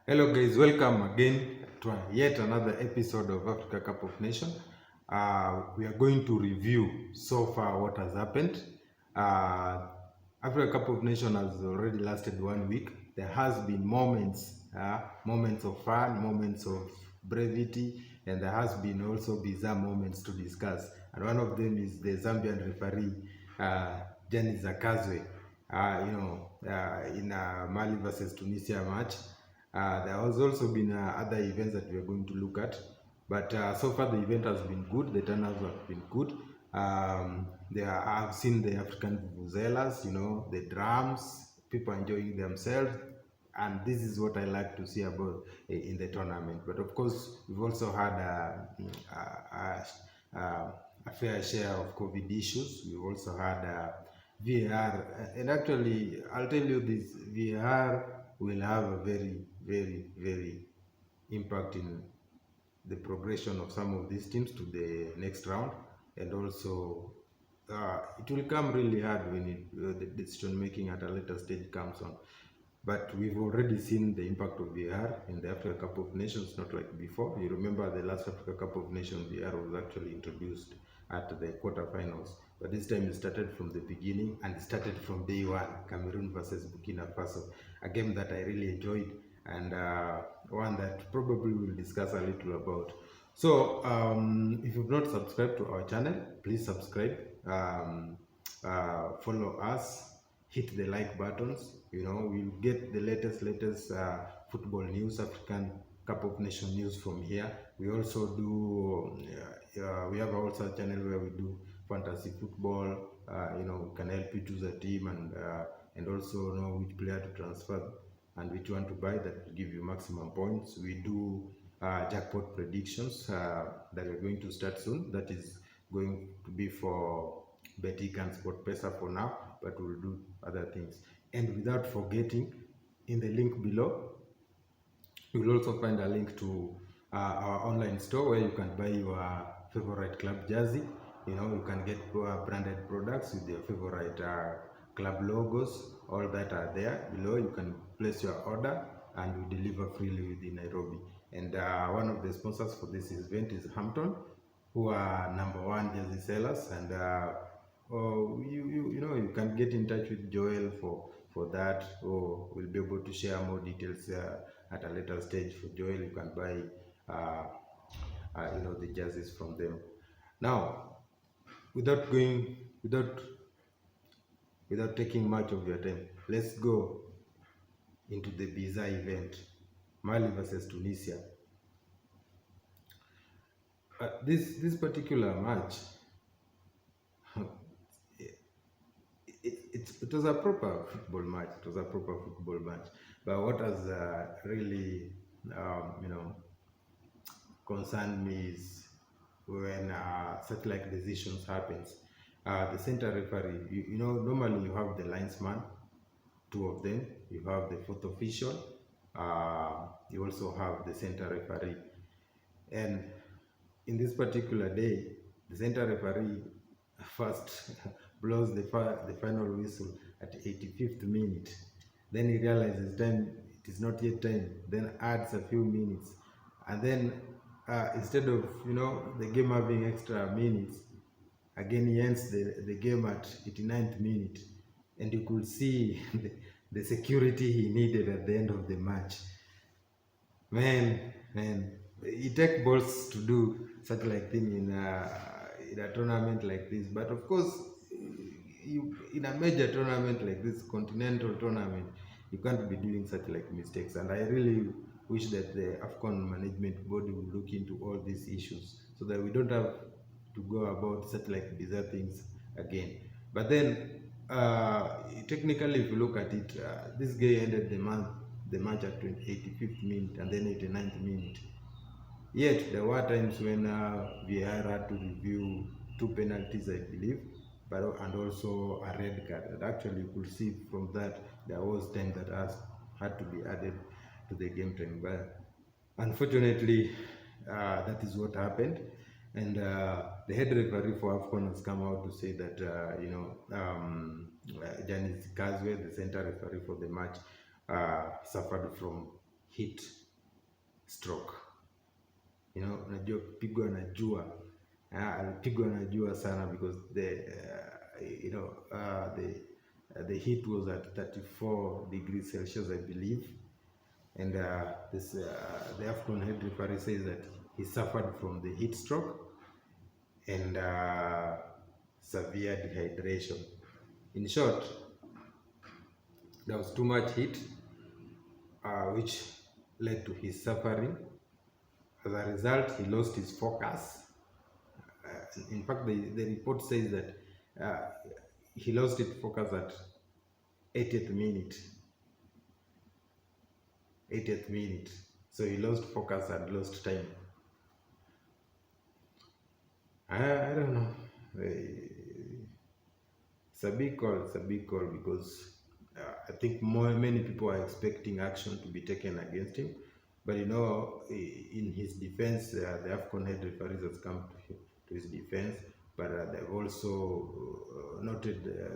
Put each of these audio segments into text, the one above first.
Hello guys, welcome again to yet another episode of Africa Cup of Nation. We are going to review so far what has happened. Africa Cup of Nation has already lasted 1 week. There has been moments of fun, moments of brevity, and there has been also bizarre moments to discuss. And one of them is the Zambian referee, Jani Zakazwe, in Mali versus Tunisia match. There has also been other events that we are going to look at, but so far the event has been good. The turnout has been good. I've seen the African vuvuzelas, the drums, people enjoying themselves, and this is what I like to see about in the tournament. But of course, we've also had a fair share of COVID issues. We've also had VAR, and actually, I'll tell you this: VAR will have a very impact in the progression of some of these teams to the next round, and also it will come really hard when the decision making at a later stage comes on. But we've already seen the impact of VAR in the Africa Cup of Nations, not like before. You remember the last Africa Cup of Nations, VAR was actually introduced at the quarterfinals. But this time it started from the beginning, and it started from day one, Cameroon versus Burkina Faso, a game that I really enjoyed, and one that probably we'll discuss a little about. So if you've not subscribed to our channel, please subscribe, follow us, hit the like buttons. We'll get the latest football news, African Cup of Nation news from here. We also do we have also a channel where we do fantasy football. We can help you choose a team and also know which player to transfer and which one to buy that will give you maximum points. We do jackpot predictions that we're going to start soon. That is going to be for Betik and SportPesa for now, but we'll do other things. And without forgetting, in the link below, you will also find a link to our online store where you can buy your favorite club jersey. You can get branded products with your favorite club logos. All that are there below. You can place your order and we deliver freely within Nairobi. And one of the sponsors for this event is Hampton, who are #1 jersey sellers. And you can get in touch with Joel for that, or we'll be able to share more details at a later stage. For Joel, you can buy the jerseys from them. Now, without taking much of your time, let's go into the bizarre event, Mali versus Tunisia. This particular match, it was a proper football match. It was a proper football match. But what has really concerned me is when such like decisions happens. The center referee, normally you have the linesman, two of them. You have the fourth official. You also have the center referee. And in this particular day, the center referee first blows the final whistle at 85th minute. Then he realizes then it is not yet time. Then adds a few minutes, and then instead of the game having extra minutes, again he ends the game at 89th minute, and you could see the security he needed at the end of the match. Man, it takes balls to do such like thing in a tournament like this. But of course, in a major tournament like this, continental tournament, you can't be doing such like mistakes. And I really wish that the Afcon management body will look into all these issues so that we don't have to go about such like bizarre things again. But then technically, if you look at it, this guy ended the match at 85th minute and then 89th minute. Yet there were times when VAR had to review 2 penalties, I believe, and also a red card. And actually, you could see from that there was time that had to be added to the game time. But unfortunately, that is what happened. And the head referee for Afcon has come out to say that Janice Kazwe, the center referee for the match, suffered from heat stroke. You know, unajua kupigwa na jua, alipigwa na jua sana because the heat was at 34 degrees Celsius, I believe, and the Afcon head referee says that he suffered from the heat stroke and severe dehydration. In short, there was too much heat, which led to his suffering. As a result, he lost his focus. In fact, the report says that he lost his focus at 80th minute. 80th minute. So he lost focus and lost time. I don't know. It's a big call. It's a big call because I think many people are expecting action to be taken against him. But you know, in his defense, the Afcon head referees has come to his defense. But they've also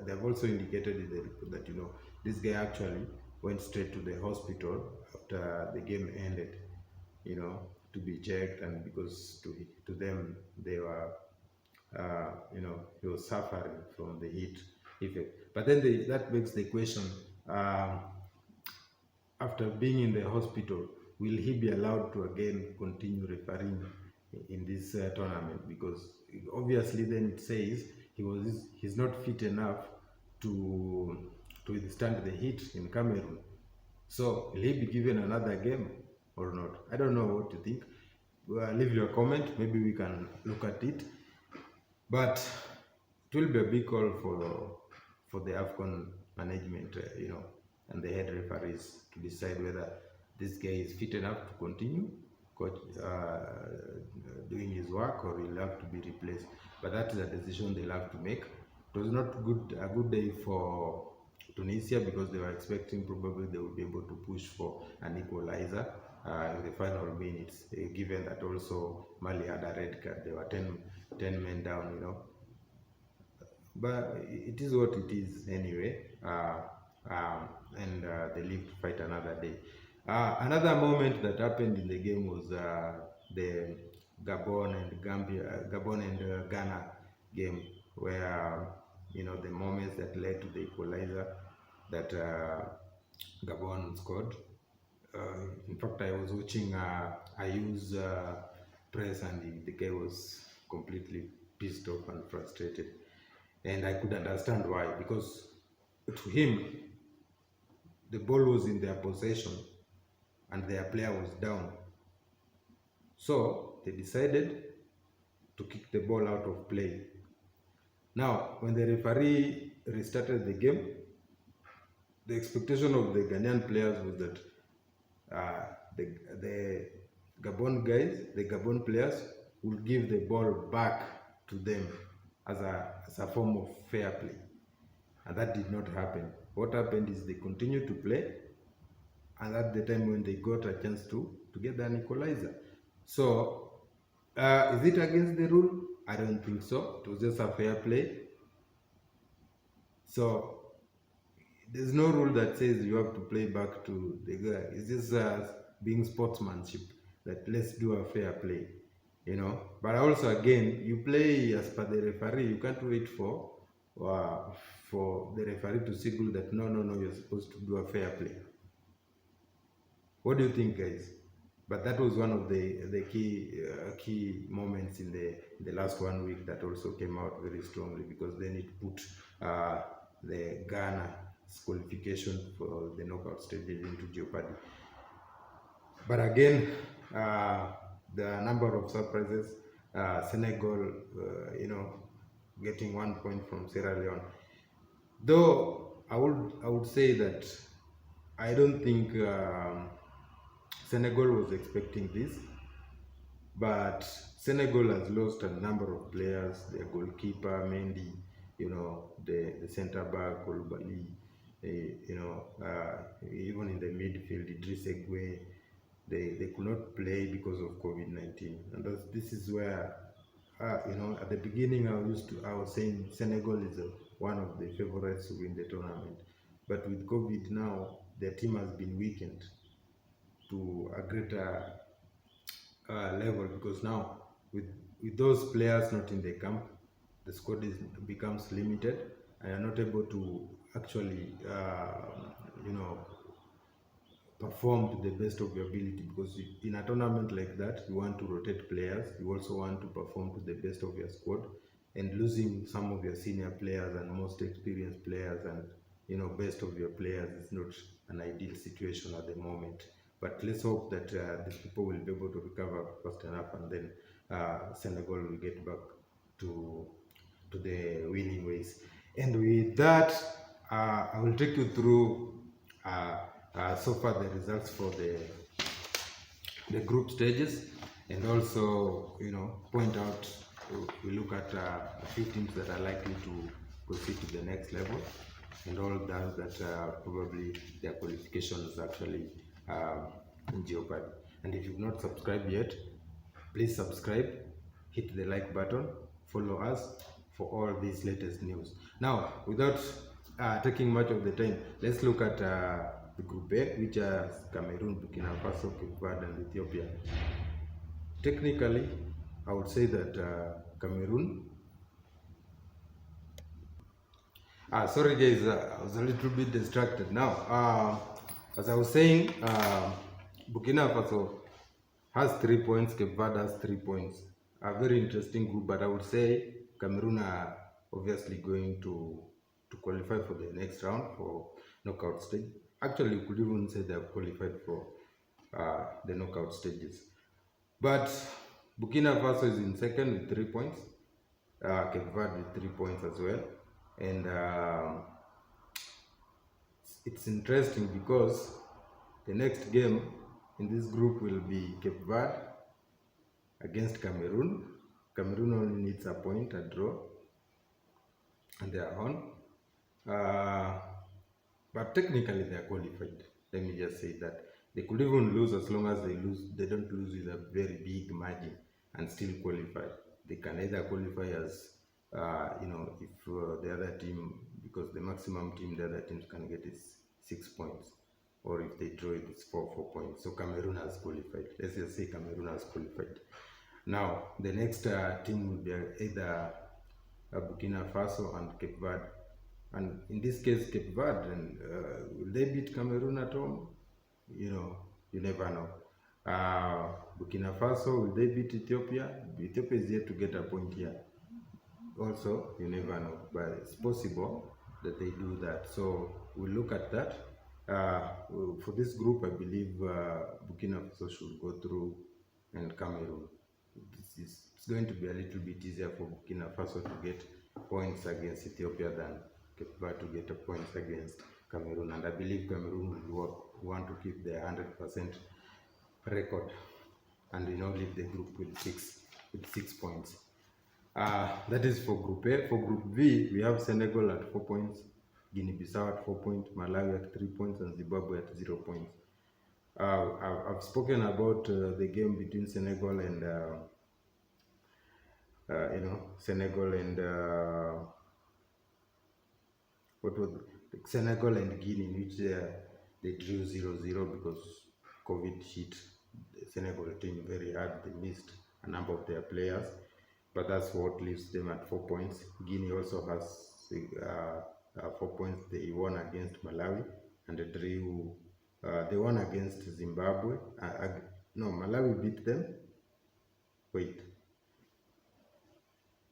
they've also indicated in the report that, you know, this guy actually went straight to the hospital after the game ended, you know, to be checked, and because to them they were, you know, he was suffering from the heat effect. But then that begs the question: after being in the hospital, will he be allowed to again continue refereeing in this tournament? Because obviously then it says he's not fit enough to withstand the heat in Cameroon. So will he be given another game or not? I don't know what you think. Leave your comment. Maybe we can look at it. But it will be a big call for the Afcon management, you know, and the head referees to decide whether this guy is fit enough to continue doing his work, or he'll have to be replaced. But that is a decision they'll have to make. It was not a good day for Tunisia because they were expecting probably they would be able to push for an equalizer in the final minutes, given that also Mali had a red card. They were 10 men down, you know. But it is what it is anyway, and they live to fight another day. Another moment that happened in the game was the Gabon and Ghana game, where, you know, the moments that led to the equalizer that Gabon scored. In fact, I was watching Ayu's press, and the guy was completely pissed off and frustrated, and I could understand why, because to him the ball was in their possession and their player was down. So they decided to kick the ball out of play. Now, when the referee restarted the game, the expectation of the Ghanaian players was that the Gabon players would give the ball back to them as a form of fair play. And that did not happen. What happened is they continued to play, and at the time when they got a chance to get an equalizer. So, is it against the rule? I don't think so. It was just a fair play. So, there's no rule that says you have to play back to the guy. It's just being sportsmanship, that let's do a fair play, you know. But also, again, you play as per the referee. You can't wait for the referee to signal that no, you're supposed to do a fair play. What do you think, guys? But that was one of the key moments in the last 1 week that also came out very strongly, because then it put the Ghana's qualification for the knockout stage into jeopardy. But again, the number of surprises, Senegal, you know, getting 1 point from Sierra Leone. Though I would say that I don't think Senegal was expecting this, but Senegal has lost a number of players. Their goalkeeper Mendy, you know, the centre back Koulibaly, you know, even in the midfield Idrissa Gueye, they could not play because of COVID-19, and this is where you know, at the beginning I was saying Senegal is one of the favorites to win the tournament, but with COVID now their team has been weakened to a greater level, because now with those players not in the camp, the squad becomes limited and are not able to actually perform to the best of your ability, because in a tournament like that you want to rotate players, you also want to perform to the best of your squad, and losing some of your senior players and most experienced players and best of your players is not an ideal situation at the moment. But let's hope that these people will be able to recover fast enough, and then Senegal will get back to the winning ways. And with that, I will take you through so far the results for the group stages, and also point out, we look at a few teams that are likely to proceed to the next level, and all that probably their qualification is actually in jeopardy. And if you've not subscribed yet, please subscribe, hit the like button, follow us for all these latest news. Now, without taking much of the time, let's look at the Group A, which are Cameroon, Burkina Faso, Cape Verde, and Ethiopia. Technically, I would say that Cameroon. Sorry guys, I was a little bit distracted. Now, as I was saying, Burkina Faso has 3 points, Cape Verde has 3 points. A very interesting group, but I would say Cameroon are obviously going to qualify for the next round for knockout stage. Actually, you could even say they have qualified for the knockout stages. But Burkina Faso is in second with 3 points, Cape Verde with 3 points as well. And it's interesting because the next game in this group will be Cape Verde against Cameroon. Cameroon only needs a point, a draw, and they are on. But technically they are qualified. Let me just say that they could even lose, as long as they don't lose with a very big margin and still qualify. They can either qualify as if the other team, because the maximum team the other teams can get is 6 points, or if they draw it, it's 4 points. So Cameroon has qualified. Let's just say Cameroon has qualified. Now the next team will be either Burkina Faso and Cape Verde, and in this case Cape Verde, and will they beat Cameroon at home? You never know. Burkina Faso, will they beat Ethiopia? Ethiopia is yet to get a point here. Also, you never know, but it's possible that they do that. So we'll look at that. For this group, I believe Burkina Faso should go through, and Cameroon. It's going to be a little bit easier for Burkina Faso to get points against Ethiopia than Cape Verde to get points against Cameroon. And I believe Cameroon will want to keep their 100% record and leave the group with 6 points. That is for Group A. For Group B, we have Senegal at 4 points, Guinea-Bissau at 4 points, Malawi at 3 points, and Zimbabwe at 0 points. I've spoken about the game between Senegal and Senegal and Guinea, in which they drew 0-0 because COVID hit the Senegal team very hard. They missed a number of their players, but that's what leaves them at 4 points. Guinea also has 4 points. They won against Malawi, and they drew. They won against Zimbabwe. No, Malawi beat them. Wait.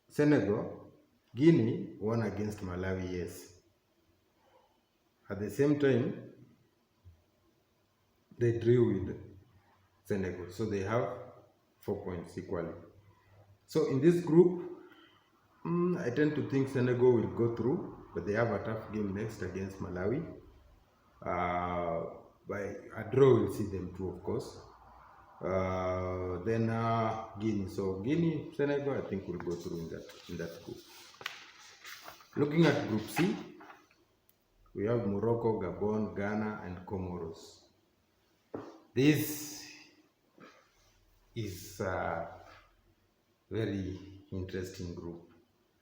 Senegal, Guinea won against Malawi, yes. At the same time, they drew with Senegal, so they have 4 points equally. So in this group, I tend to think Senegal will go through, but they have a tough game next against Malawi. By a draw, we'll see them through, of course. Then Guinea. So Guinea, Senegal, I think will go through in that group. Looking at Group C, we have Morocco, Gabon, Ghana, and Comoros. This is a very interesting group,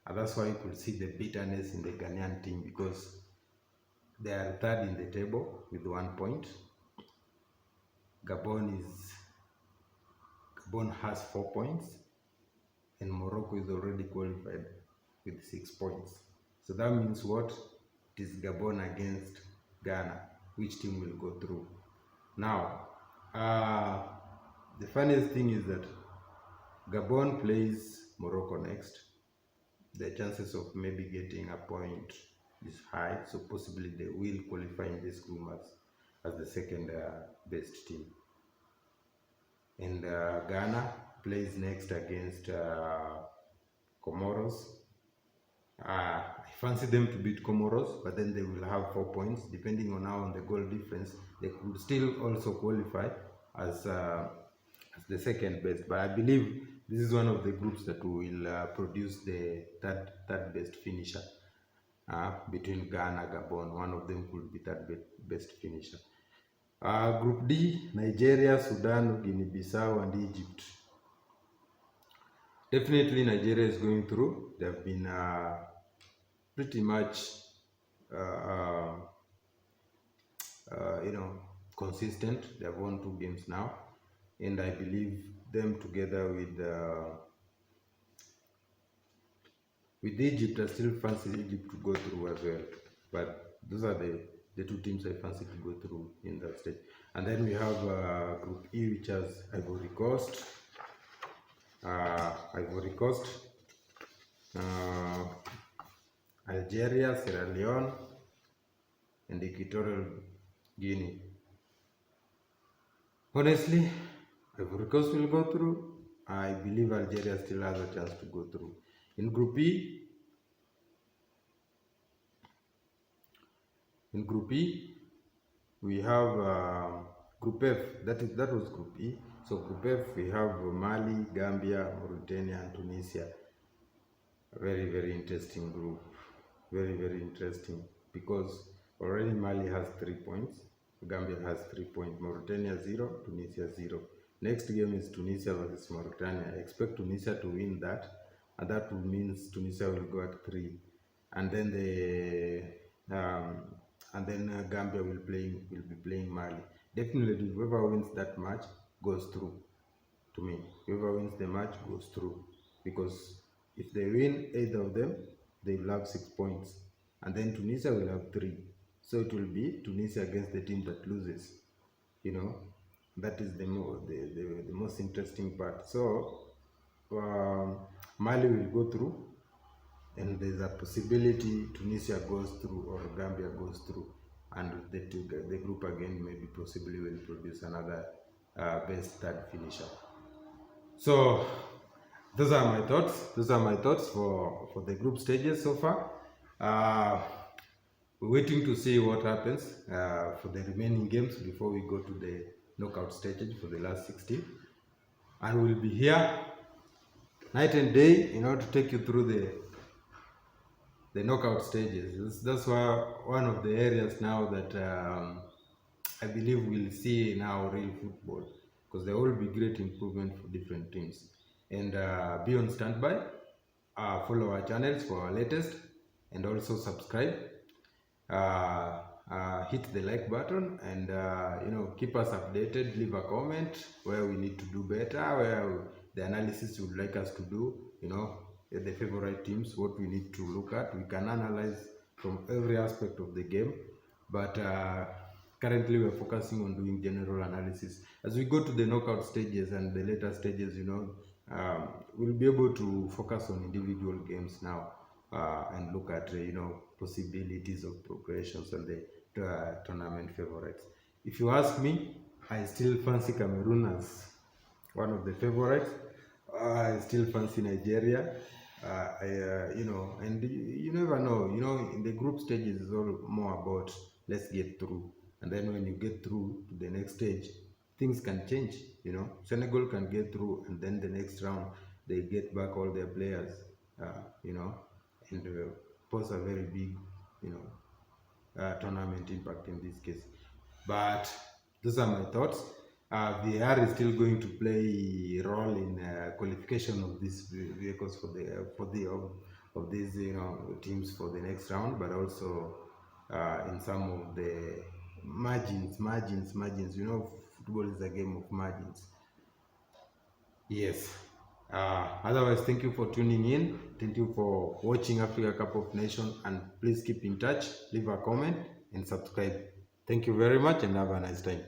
and that's why you could see the bitterness in the Ghanaian team, because they are third in the table with 1 point. Gabon has 4 points, and Morocco is already qualified with 6 points. So that means what? It is Gabon against Ghana. Which team will go through? Now, the funniest thing is that Gabon plays Morocco next. The chances of maybe getting a point is high, so possibly they will qualify in this group as the second best team. And Ghana plays next against Comoros. I fancy them to beat Comoros, but then they will have 4 points. Depending on how on the goal difference, they could still also qualify as the second best. But I believe this is one of the groups that will produce the third best finisher between Ghana, Gabon. One of them could be third best finisher. Group D, Nigeria, Sudan, Guinea-Bissau, and Egypt. Definitely Nigeria is going through. They have been pretty much consistent. They have won 2 games now, and I believe them together with Egypt. I still fancy Egypt to go through as well, but those are the 2 teams I fancy to go through in that stage. And then we have Group E, which has Ivory Coast, Algeria, Sierra Leone, and Equatorial Guinea. Honestly, Ivory Coast will go through. I believe Algeria still has a chance to go through. In Group E, we have Group F. That was Group E. So Group F, we have Mali, Gambia, Mauritania, and Tunisia. A very, very interesting group. Very, very interesting, because already Mali has 3 points, Gambia has 3 points, Mauritania 0, Tunisia 0. Next game is Tunisia versus Mauritania. I expect Tunisia to win that, and that will means Tunisia will go at 3, and then Gambia will be playing Mali. Definitely, whoever wins that match goes through. To me, whoever wins the match goes through, because if they win either of them, they will have 6 points, and then Tunisia will have 3. So it will be Tunisia against the team that loses. That is the most interesting part. So Mali will go through, and there's a possibility Tunisia goes through or Gambia goes through, and the group again maybe possibly will produce another best third finisher. So those are my thoughts for the group stages so far. We're waiting to see what happens for the remaining games before we go to the knockout stages for the last 16. And we'll be here night and day in order to take you through the knockout stages. That's one of the areas now that I believe we'll see now real football, because there will be great improvement for different teams. And be on standby. Follow our channels for our latest, and also subscribe. Hit the like button, and keep us updated. Leave a comment where we need to do better, where the analysis you would like us to do, the favorite teams, what we need to look at. We can analyze from every aspect of the game, but currently we're focusing on doing general analysis. As we go to the knockout stages and the later stages, we'll be able to focus on individual games now, and look at possibilities of progressions and the tournament favorites. If you ask me, I still fancy Cameroon as one of the favorites. I still fancy Nigeria. And you never know. In the group stages, it's all more about let's get through, and then when you get through to the next stage, things can change. Senegal can get through, and then the next round they get back all their players. And pose a very big, tournament impact in this case. But those are my thoughts. VAR is still going to play a role in qualification of these vehicles of these teams for the next round, but also in some of the margins. football is a game of margins. Yes. Otherwise, thank you for tuning in. Thank you for watching Africa Cup of Nations, and please keep in touch, leave a comment and subscribe. Thank you very much and have a nice time.